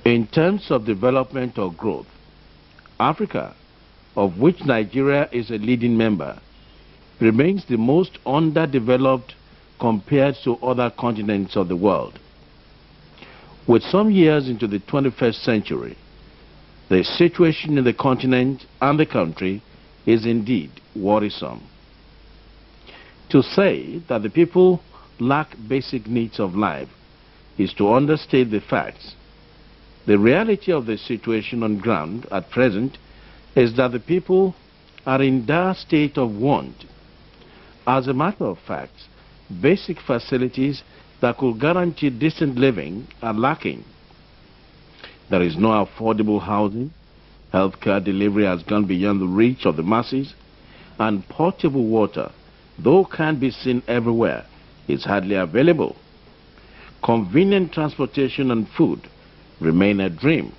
In terms of development or growth, Africa, of which Nigeria is a leading member, remains the most underdeveloped compared to other continents of the world. With some years into the 21st century, the situation in the continent and the country is indeed worrisome. To say that the people lack basic needs of life is to understate the facts. The reality of the situation on ground at present is that the people are in dire state of want. As a matter of fact, basic facilities that could guarantee decent living are lacking. There is no affordable housing, healthcare delivery has gone beyond the reach of the masses, and potable water, though can be seen everywhere, is hardly available. Convenient transportation and food remain a dream.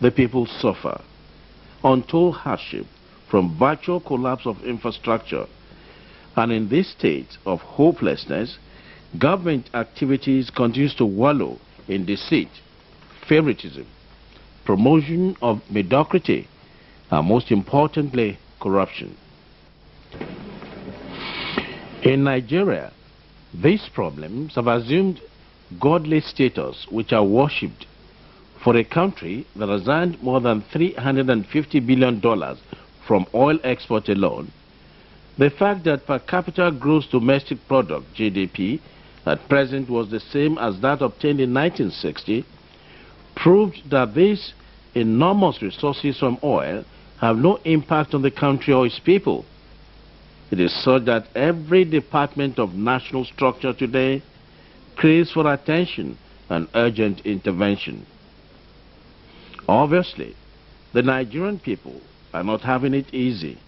The people suffer untold hardship from virtual collapse of infrastructure, and in this state of hopelessness, government activities continues to wallow in deceit, favoritism, promotion of mediocrity, and most importantly, corruption. In Nigeria, these problems have assumed godly status which are worshipped. For a country that has earned more than $350 billion from oil export alone, the fact that per capita gross domestic product, GDP, at present was the same as that obtained in 1960, proved that these enormous resources from oil have no impact on the country or its people. It is so that every department of national structure today craves for attention and urgent intervention. Obviously, the Nigerian people are not having it easy.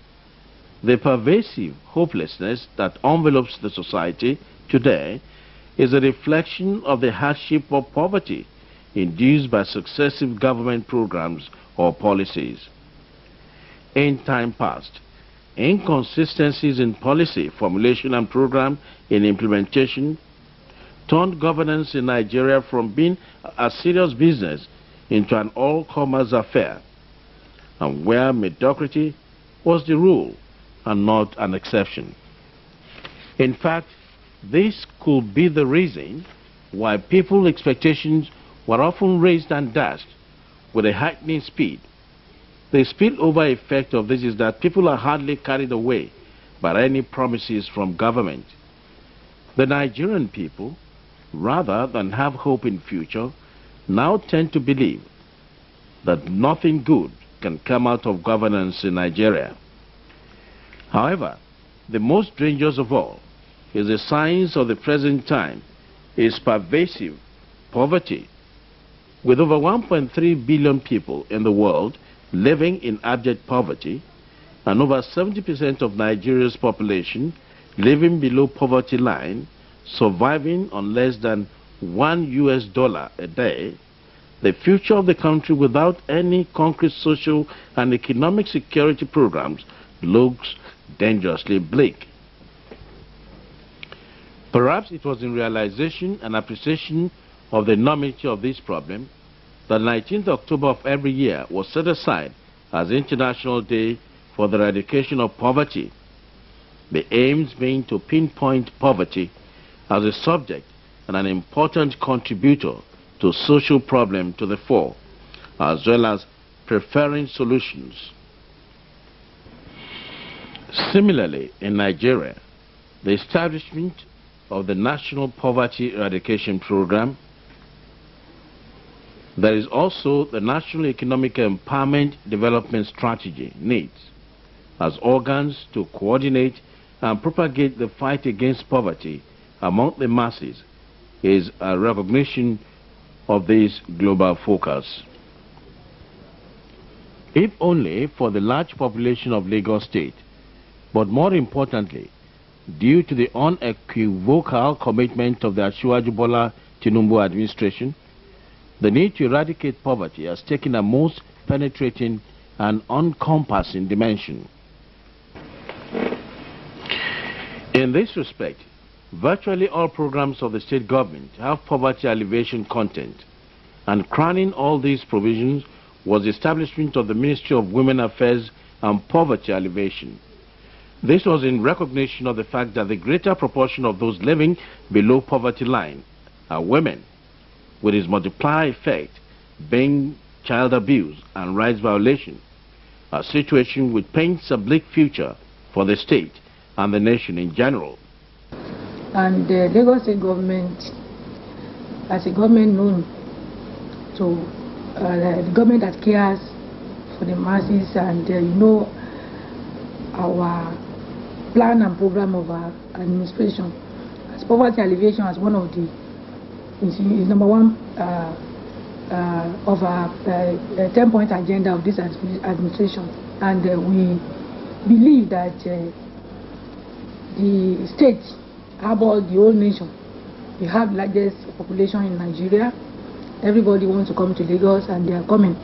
The pervasive hopelessness that envelopes the society today is a reflection of the hardship of poverty induced by successive government programs or policies. In time past, inconsistencies in policy formulation and program in implementation turned governance in Nigeria from being a serious business into an all-comers affair, and where mediocrity was the rule and not an exception. In fact, this could be the reason why people's expectations were often raised and dashed with a heightening speed. The spillover effect of this is that people are hardly carried away by any promises from government. The Nigerian people, rather than have hope in future, now tend to believe that nothing good can come out of governance in Nigeria. However, the most dangerous of all is the signs of the present time is pervasive poverty, with over 1.3 billion people in the world living in abject poverty, and over 70% of Nigeria's population living below poverty line, surviving on less than $1 a day. The future of the country without any concrete social and economic security programs looks dangerously bleak. Perhaps it was in realization and appreciation of the enormity of this problem that 19th October of every year was set aside as International Day for the Eradication of Poverty, the aims being to pinpoint poverty as a subject and an important contributor to social problem to the fore, as well as preferring solutions. Similarly, in Nigeria, the establishment of the National Poverty Eradication Program, there is also the National Economic Empowerment Development Strategy, NEED, as organs to coordinate and propagate the fight against poverty among the masses is a recognition of this global focus. If only for the large population of Lagos State, but more importantly, due to the unequivocal commitment of the Asiwaju Bola Tinubu administration, the need to eradicate poverty has taken a most penetrating and encompassing dimension. In this respect, virtually all programs of the state government have poverty alleviation content, And crowning all these provisions was the establishment of the Ministry of Women Affairs and Poverty Alleviation. This was in recognition of the fact that the greater proportion of those living below poverty line are women, with its multiplier effect being child abuse and rights violation, a situation which paints a bleak future for the state and the nation in general. And the Lagos State government, as a government known to the government that cares for the masses, and our plan and program of our administration, as poverty alleviation as one of the is number one of our 10-point agenda of this administration, and we believe that the state, about the whole nation, we have the largest population in Nigeria. Everybody wants to come to Lagos, and they are coming.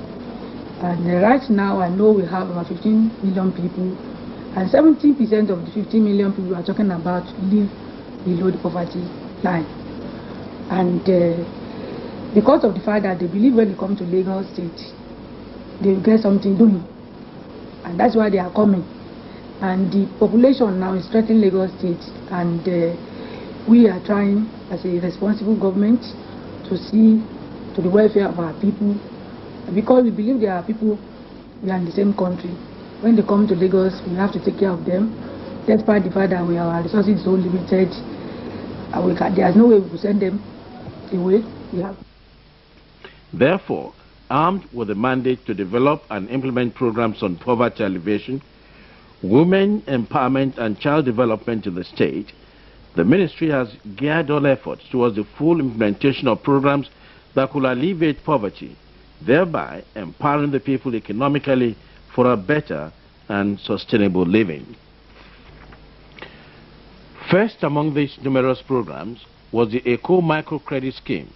And right now, I know we have about 15 million people, and 70% of the 15 million people we are talking about live below the poverty line. And because of the fact that they believe when they come to Lagos State, they will get something doing, and that's why they are coming. And the population now is threatening Lagos State, and we are trying as a responsible government to see to the welfare of our people, because we believe there are people, we are in the same country. When they come to Lagos, we have to take care of them, despite the fact that our resources are so limited. There's no way we will send them away. Therefore, armed with the mandate to develop and implement programs on poverty alleviation, women empowerment and child development in the state, the ministry has geared all efforts towards the full implementation of programs that could alleviate poverty, thereby empowering the people economically for a better and sustainable living. First among these numerous programs was the Eco Microcredit Scheme,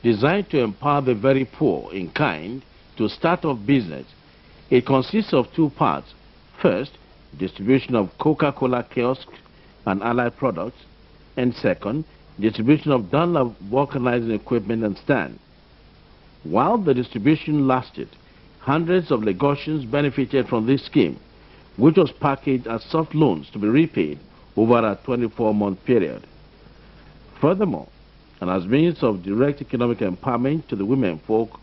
designed to empower the very poor in kind to start off business. It consists of two parts. First, distribution of Coca-Cola kiosks and allied products, and second, distribution of Dunlop vulcanizing equipment and stand. While the distribution lasted, hundreds of Lagosians benefited from this scheme, which was packaged as soft loans to be repaid over a 24-month period. Furthermore, and as means of direct economic empowerment to the women folk,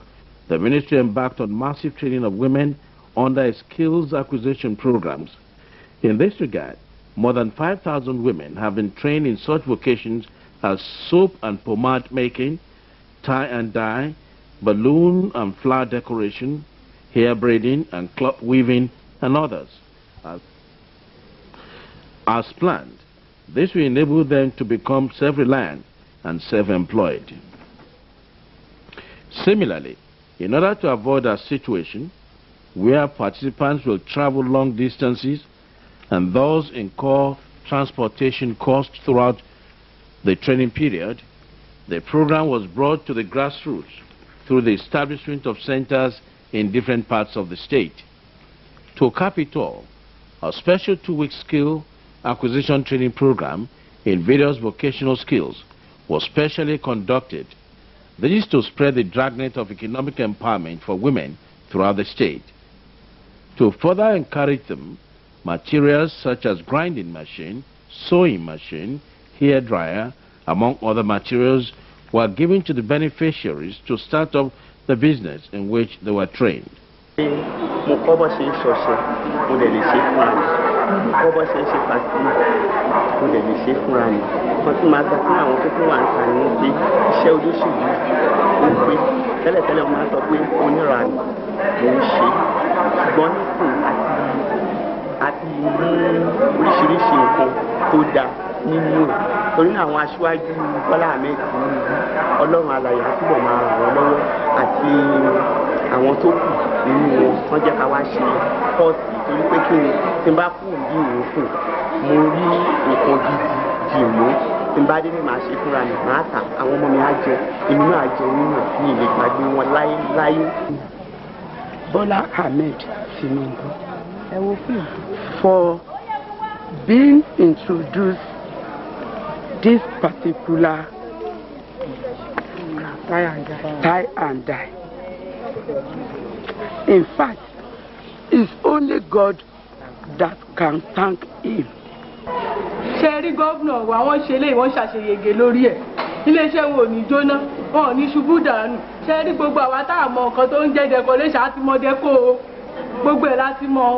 the ministry embarked on massive training of women under skills acquisition programs. In this regard, more than 5,000 women have been trained in such vocations as soap and pomade making, tie and dye, balloon and flower decoration, hair braiding and cloth weaving, and others. As planned, this will enable them to become self-reliant and self-employed. Similarly, in order to avoid a situation where participants will travel long distances and thus incur transportation costs throughout the training period, the program was brought to the grassroots through the establishment of centers in different parts of the state. To cap it all, a special 2-week skill acquisition training program in various vocational skills was specially conducted. This is to spread the dragnet of economic empowerment for women throughout the state. To further encourage them, materials such as grinding machine, sewing machine, hair dryer, among other materials, were given to the beneficiaries to start up the business in which they were trained. Torí àwọn aṣíwájú Bọ́lá Ahmed Ọlọ́run alààyè àtúbọ̀ máa ràn wọ́n lọ́wọ́ àti àwọn tó kù nínú wọn jẹ́ ká wá ṣe kọ́ọ̀sì torí pé kí ni tí n bá kú bí ìwòkù mo rí nǹkan gidi dì mú tí n bá dé ní màá ṣe fúnra mi màá tà àwọn ọmọ mi á jẹ èmi náà á jẹ nínú ní ilé gbàgbé wọn láyé. Bọ́lá Ahmed Tinubu for being introduced this particular tie and die. In fact, it's only God that can thank him. ṣe rí gómìnà wa wọ́n ṣe léyìí wọ́n ṣàṣeyege lórí ẹ̀ iléeṣẹ́ wo ò ní jóná wọn ò ní ṣubú dànù ṣe rí gbogbo àwa tá a mọ nǹkan tó ń jẹ́ decoration àti mọ deco o gbogbo ẹ̀ láti mọ o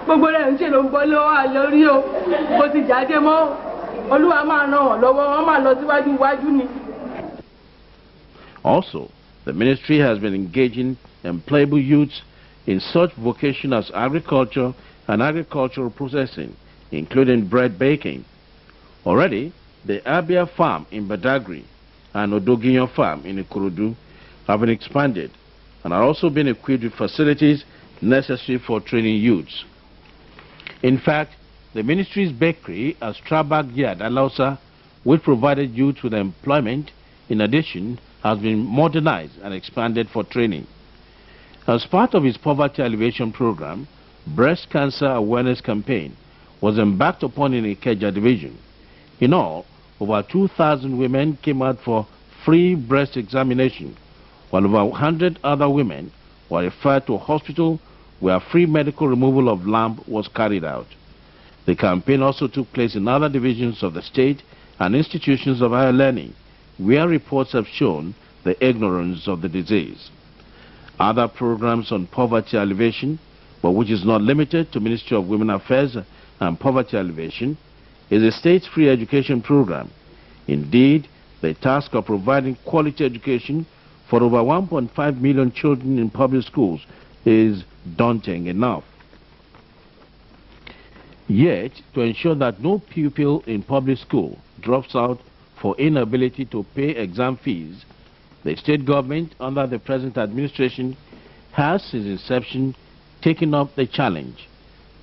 gbogbo rẹ̀ ń ṣe ló ń bọ́ lọ́wọ́ lórí o kò sì jáde mọ́ Olúwa máa ràn wọ́n lọ́wọ́ wọ́n máa lọ síwájú iwájú ni. Also, the ministry has been engaging employable youths in such vocations as agriculture and agricultural processing, including bread baking. Already, the Abia farm in Badagry and Odoginyo farm in Ikorodu have been expanded and are also being equipped with facilities necessary for training youths. In fact, the ministry's bakery at Strabag Yard, Alausa, which provided youths with employment, in addition, has been modernized and expanded for training. As part of its poverty alleviation program, breast cancer awareness campaign was embarked upon in Ikeja division. In all, over 2,000 women came out for free breast examination, while over 100 other women were referred to a hospital where free medical removal of lump was carried out. The campaign also took place in other divisions of the state and institutions of higher learning, where reports have shown the ignorance of the disease. Other programs on poverty alleviation, but which is not limited to Ministry of Women Affairs and Poverty Alleviation, is a state free education program. Indeed, the task of providing quality education for over 1.5 million children in public schools is daunting enough. Yet, to ensure that no pupil in public school drops out for inability to pay exam fees, the state government, under the present administration, has since inception taken up the challenge.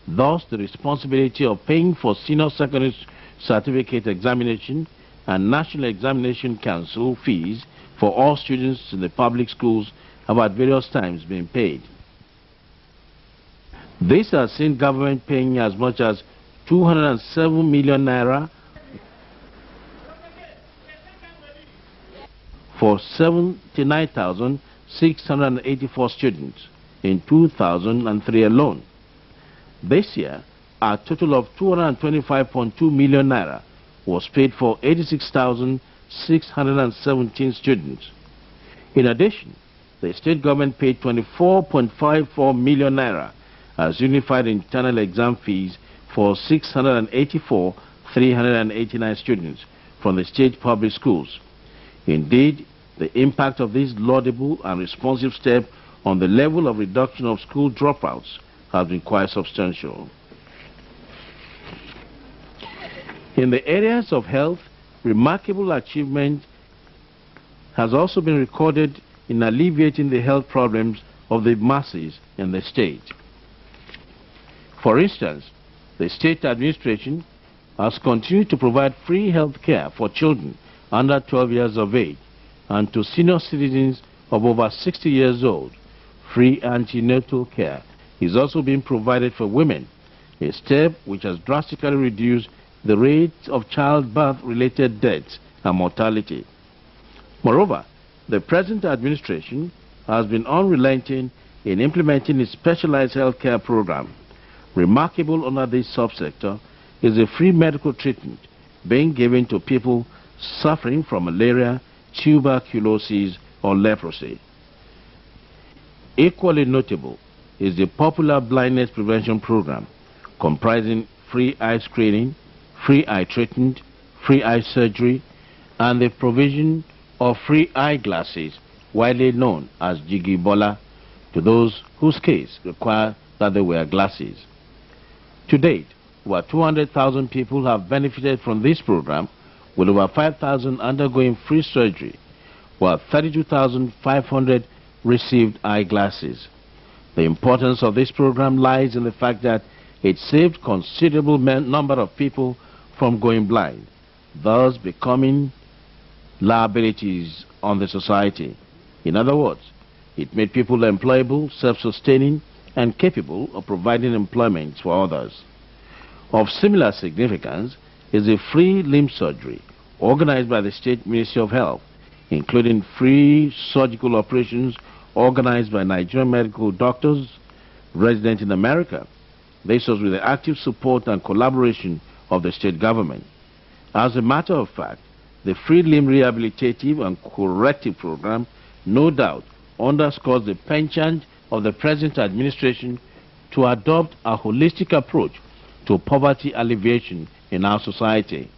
Thus, the responsibility of paying for senior secondary certificate examination and National Examination Council fees for all students in the public schools have at various times been paid. This has seen government paying as much as 207 million naira for 79,684 students in 2003 alone. This year, a total of 225.2 million naira was paid for 86,617 students. In addition, the state government paid 24.54 million naira as unified internal exam fees for 684,389 students from the state public schools. Indeed, the impact of this laudable and responsive step on the level of reduction of school dropouts has been quite substantial. In the areas of health, remarkable achievement has also been recorded in alleviating the health problems of the masses in the state. For instance, the state administration has continued to provide free health care for children under 12 years of age and to senior citizens of over 60 years old. Free antenatal care is also being provided for women, a step which has drastically reduced the rate of childbirth-related deaths and mortality. Moreover, the present administration has been unrelenting in implementing its specialized health care program. Remarkable under this subsector is a free medical treatment being given to people suffering from malaria, tuberculosis, or leprosy. Equally notable is the popular blindness prevention program, comprising free eye screening, free eye treatment, free eye surgery, and the provision of free eyeglasses, widely known as Jigibola, to those whose case require that they wear glasses. To date, over 200,000 people have benefited from this program, with over 5,000 undergoing free surgery, while 32,500 received eyeglasses. The importance of this program lies in the fact that it saved considerable number of people from going blind, thus becoming liabilities on the society. In other words, it made people employable, self-sustaining, and capable of providing employment for others. Of similar significance is a free limb surgery organized by the State Ministry of Health, including free surgical operations organized by Nigerian medical doctors resident in America. This was with the active support and collaboration of the state government. As a matter of fact, the free limb rehabilitative and corrective program no doubt underscores the penchant of the present administration to adopt a holistic approach to poverty alleviation in our society.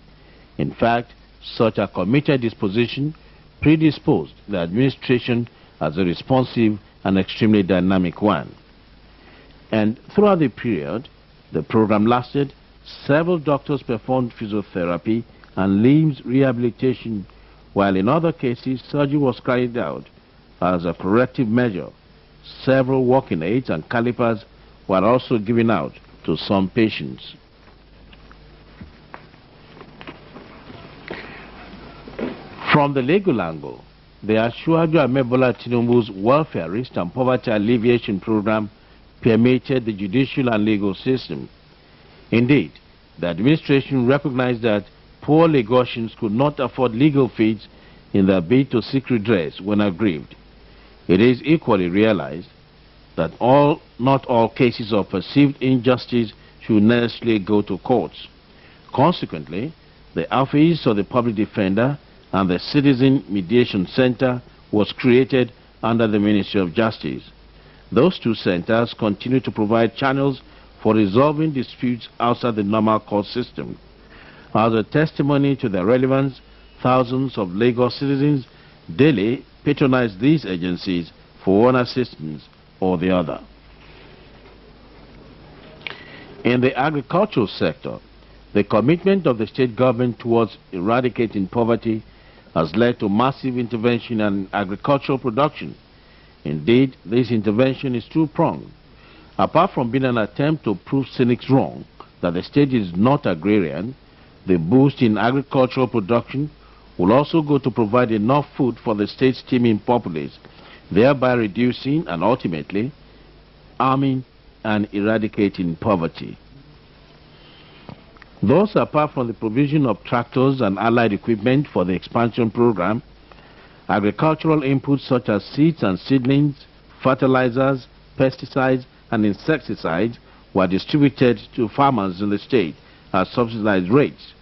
In fact, such a committed disposition predisposed the administration as a responsive and extremely dynamic one. And throughout the period the program lasted, several doctors performed physiotherapy and limbs rehabilitation, while in other cases surgery was carried out as a corrective measure. Several walking aids and calipers were also given out to some patients. From the legal angle, the Asiwaju Ahmed Bola Tinubu's welfareist and poverty alleviation program permeated the judicial and legal system. Indeed, the administration recognized that poor Lagosians could not afford legal fees in their bid to seek redress when aggrieved. It is equally realized that not all cases of perceived injustice should necessarily go to courts. Consequently, the Office of the Public Defender and the Citizen Mediation Center was created under the Ministry of Justice. Those two centers continue to provide channels for resolving disputes outside the normal court system. As a testimony to their relevance, thousands of Lagos citizens daily patronize these agencies for one assistance or the other. In the agricultural sector, the commitment of the state government towards eradicating poverty has led to massive intervention in agricultural production. Indeed, this intervention is two-pronged. Apart from being an attempt to prove cynics wrong that the state is not agrarian, the boost in agricultural production will also go to provide enough food for the state's teeming populace, thereby reducing and ultimately arming and eradicating poverty. Thus, apart from the provision of tractors and allied equipment for the expansion program, agricultural inputs such as seeds and seedlings, fertilizers, pesticides, and insecticides were distributed to farmers in the state at subsidized rates.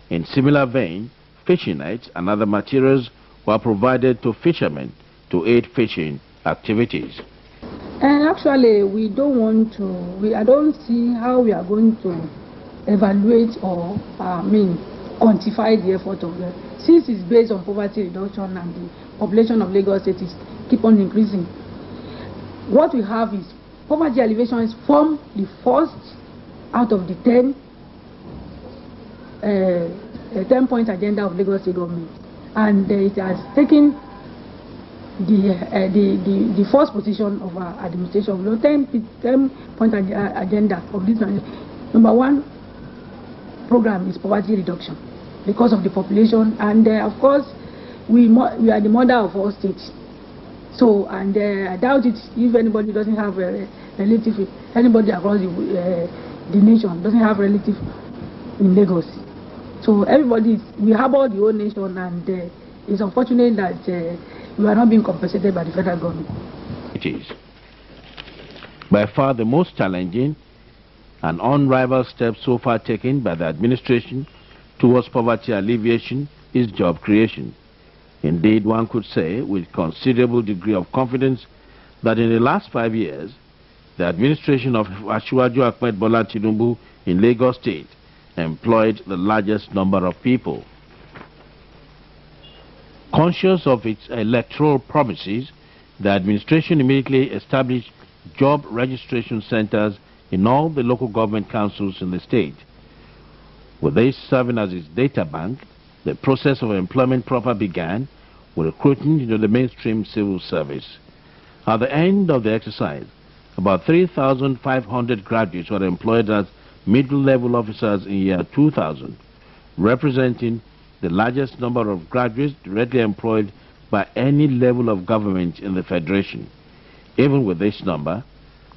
In similar vein, fishing nets and other materials were provided to fishermen to aid fishing activities. And actually, I don't see how we are going to evaluate or quantify the effort of them, since it's based on poverty reduction and the population of Lagos State is keep on increasing. What we have is poverty alleviation is from the first out of the 10-point agenda of Lagos State government, and it has taken the first position of our administration. 10-point agenda of this number one program is poverty reduction because of the population, and of course we are the mother of all states. So, and I doubt it if anybody doesn't have a relative, anybody across the nation doesn't have a relative in Lagos. So everybody, we harbor the whole nation, and it's unfortunate that we are not being compensated by the federal government. It is by far the most challenging and unrivaled step so far taken by the administration towards poverty alleviation is job creation. Indeed, one could say with considerable degree of confidence that in the last 5 years, the administration of Asiwaju Ahmed Bola Tinubu in Lagos State employed the largest number of people. Conscious of its electoral promises, the administration immediately established job registration centers in all the local government councils in the state. With this serving as its data bank, the process of employment proper began with recruiting into the mainstream civil service. At the end of the exercise, about 3,500 graduates were employed as middle-level officers in year 2000, representing the largest number of graduates directly employed by any level of government in the Federation. Even with this number,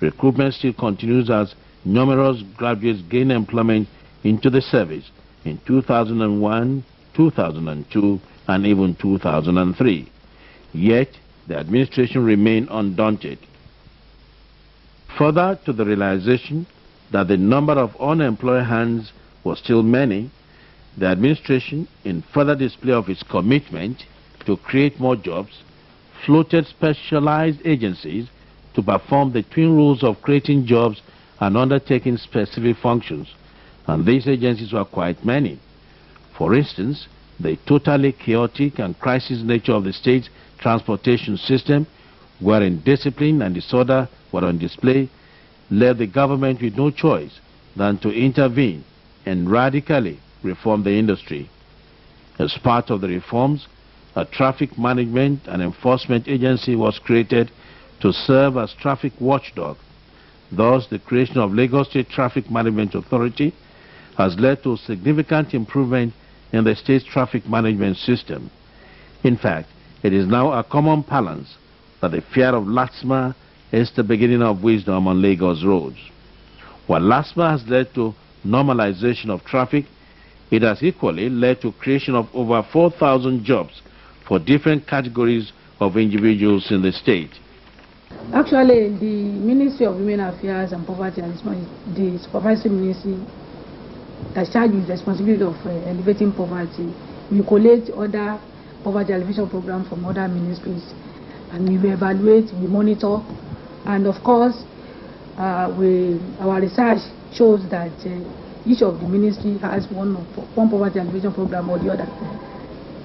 recruitment still continues as numerous graduates gain employment into the service in 2001, 2002, and even 2003. Yet, the administration remained undaunted. Further to the realization that the number of unemployed hands was still many, the administration, in further display of its commitment to create more jobs, floated specialized agencies to perform the twin roles of creating jobs and undertaking specific functions, and these agencies were quite many. For instance, the totally chaotic and crisis nature of the state's transportation system, wherein discipline and disorder were on display, left the government with no choice than to intervene and radically reform the industry. As part of the reforms, a traffic management and enforcement agency was created to serve as traffic watchdog. Thus, the creation of Lagos State Traffic Management Authority has led to significant improvement in the state's traffic management system. In fact, it is now a common parlance that the fear of LASTMA is the beginning of wisdom on Lagos roads. While LASTMA has led to normalization of traffic, it has equally led to creation of over 4,000 jobs for different categories of individuals in the state. Actually, the Ministry of Women Affairs and Poverty and the Supervisory Ministry is charged with the responsibility of elevating poverty. We collate other poverty alleviation programs from other ministries, and we evaluate, we monitor, and of course, our research shows that each of the ministry has one poverty alleviation program or the other.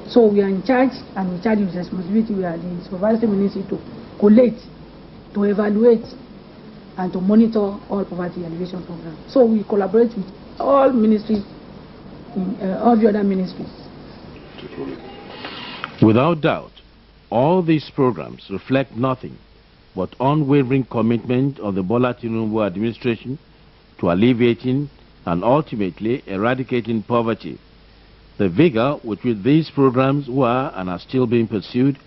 So we are in charge, and we charge with responsibility. We are the Supervisory Ministry to collate, to evaluate, and to monitor all poverty alleviation programs. So we collaborate with all ministries, all the other ministries. Without doubt, all these programs reflect nothing but unwavering commitment of the Bola Tinubu administration to alleviating and ultimately eradicating poverty. The vigor with which these programs were and are still being pursued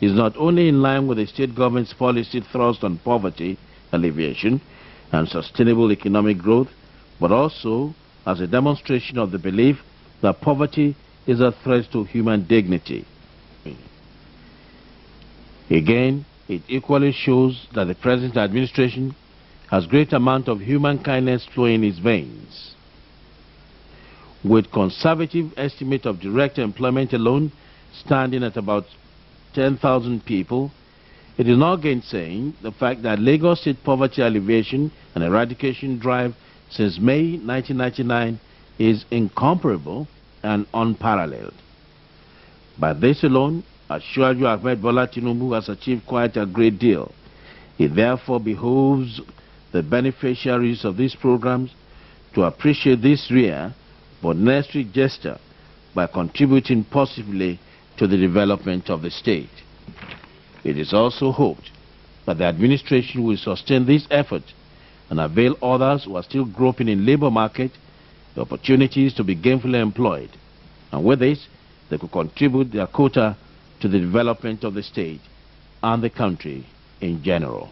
is not only in line with the state government's policy thrust on poverty alleviation and sustainable economic growth, but also as a demonstration of the belief that poverty is a threat to human dignity. Again, it equally shows that the present administration has great amount of human kindness flowing in its veins. With conservative estimate of direct employment alone standing at about 10,000 people, it is not gainsaying the fact that Lagos State poverty alleviation and eradication drive since May 1999 is incomparable and unparalleled. By this alone, Asiwaju Ahmed Bola Tinubu has achieved quite a great deal. It therefore behooves the beneficiaries of these programs to appreciate this rare but necessary gesture by contributing positively to the development of the state. It is also hoped that the administration will sustain this effort and avail others who are still groping in labor market the opportunities to be gainfully employed, and with this they could contribute their quota to the development of the state and the country in general.